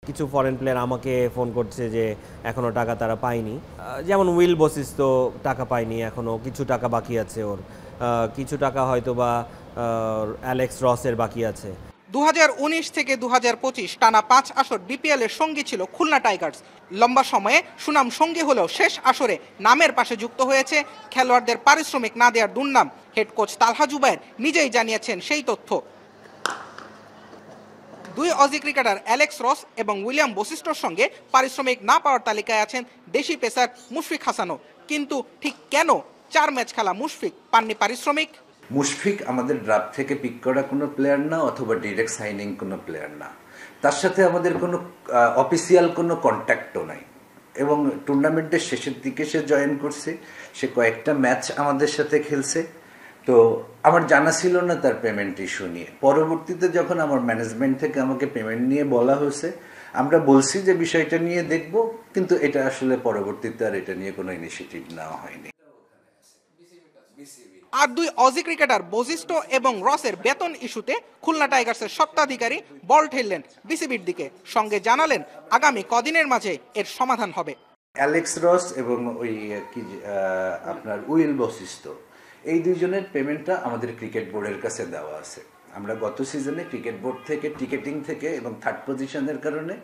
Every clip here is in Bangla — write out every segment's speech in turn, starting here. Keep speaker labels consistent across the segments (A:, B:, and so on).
A: কিছু ফরেন প্লেয়ার আমাকে ফোন করছে যে এখনও টাকা তারা পায়নি, যেমন উইল বশিষ্ঠ টাকা পায়নি, এখনও কিছু টাকা বাকি আছে ওর, কিছু টাকা হয়তো বা অ্যালেক্স রসের বাকি আছে।
B: 2019 থেকে 2025 টানা 5 আসর বিপিএল এর সঙ্গী ছিল খুলনা টাইগার্স। লম্বা সময়ে সুনাম সঙ্গী হলেও শেষ আসরে নামের পাশে যুক্ত হয়েছে খেলোয়াড়দের পারিশ্রমিক না দেওয়ার দুর্নাম। হেড কোচ তালহা জুবায়ের নিজেই জানিয়েছেন সেই তথ্য। দুই অজি ক্রিকেটার অ্যালেক্স রস এবং উইলিয়াম বশিষ্ঠর সঙ্গে পারিশ্রমিক না পাওয়ার তালিকায় আছেন দেশি পেসার মুশফিক হাসানও। কিন্তু ঠিক কেন 4 ম্যাচ খেলা মুশফিক পাননি পারিশ্রমিক?
C: মুশফিক আমাদের ড্রাফট থেকে পিক করা কোনো প্লেয়ার না, অথবা ডিরেক্ট সাইনিং কোনো প্লেয়ার না। তার সাথে আমাদের কোনো অফিসিয়াল কোনো কন্ট্যাক্টও নাই, এবং টুর্নামেন্টের শেষের দিকে সে জয়েন করছে, সে কয়েকটা ম্যাচ আমাদের সাথে খেলছে। তো আমার জানা ছিল না তার পেমেন্ট ইস্যু নিয়ে। পরবর্তীতে যখন আমার ম্যানেজমেন্ট থেকে আমাকে পেমেন্ট নিয়ে বলা হয়েছে, আমরা বলছি যে বিষয়টা নিয়ে দেখব, কিন্তু এটা আসলে পরবর্তীতে আর এটা নিয়ে কোনো ইনিশিয়েটিভ নেওয়া হয়নি।
B: আর দুই অজি ক্রিকেটার বশিষ্ঠ এবং রসের বেতন ইস্যুতে খুলনা টাইগার্সের স্বত্বাধিকারী বল ঠেললেন বিসিবির দিকে, সঙ্গে জানালেন আগামী কদিনের মাঝে এর সমাধান হবে।
C: অ্যালেক্স রস এবং ওই আপনার উইল বশিষ্ঠ, এই দুইজনের পেমেন্টটা আমাদের ক্রিকেট বোর্ডের কাছে দেওয়া আছে। আমরা গত সিজনে ক্রিকেট বোর্ড থেকে টিকেটিং থেকে এবং থার্ড পজিশনের কারণে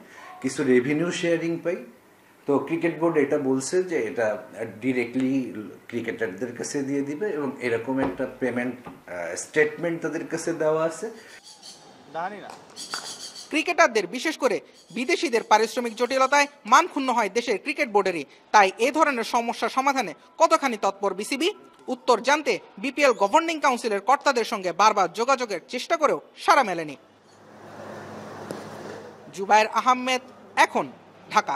C: কিছু রেভিনিউ শেয়ারিং পাই। তো ক্রিকেট বোর্ড এটা বলছে যে এটা ডিরেক্টলি ক্রিকেটারদের কাছে দিয়ে দিবে, এবং এরকম একটা পেমেন্ট স্টেটমেন্ট তাদের কাছে দেওয়া আছে।
B: ক্রিকেটারদের বিশেষ করে বিদেশিদের পারিশ্রমিক জটিলতায় মান ক্ষুণ্ণ হয় দেশের ক্রিকেট বোর্ডেরই। তাই এ ধরনের সমস্যা সমাধানে কতখানি তৎপর বিসিবি? উত্তর জানতে বিপিএল গভর্নিং কাউন্সিলের কর্তাদের সঙ্গে বারবার যোগাযোগের চেষ্টা করেও সাড়া মেলেনি। জুবায়ের আহমেদ, এখন, ঢাকা।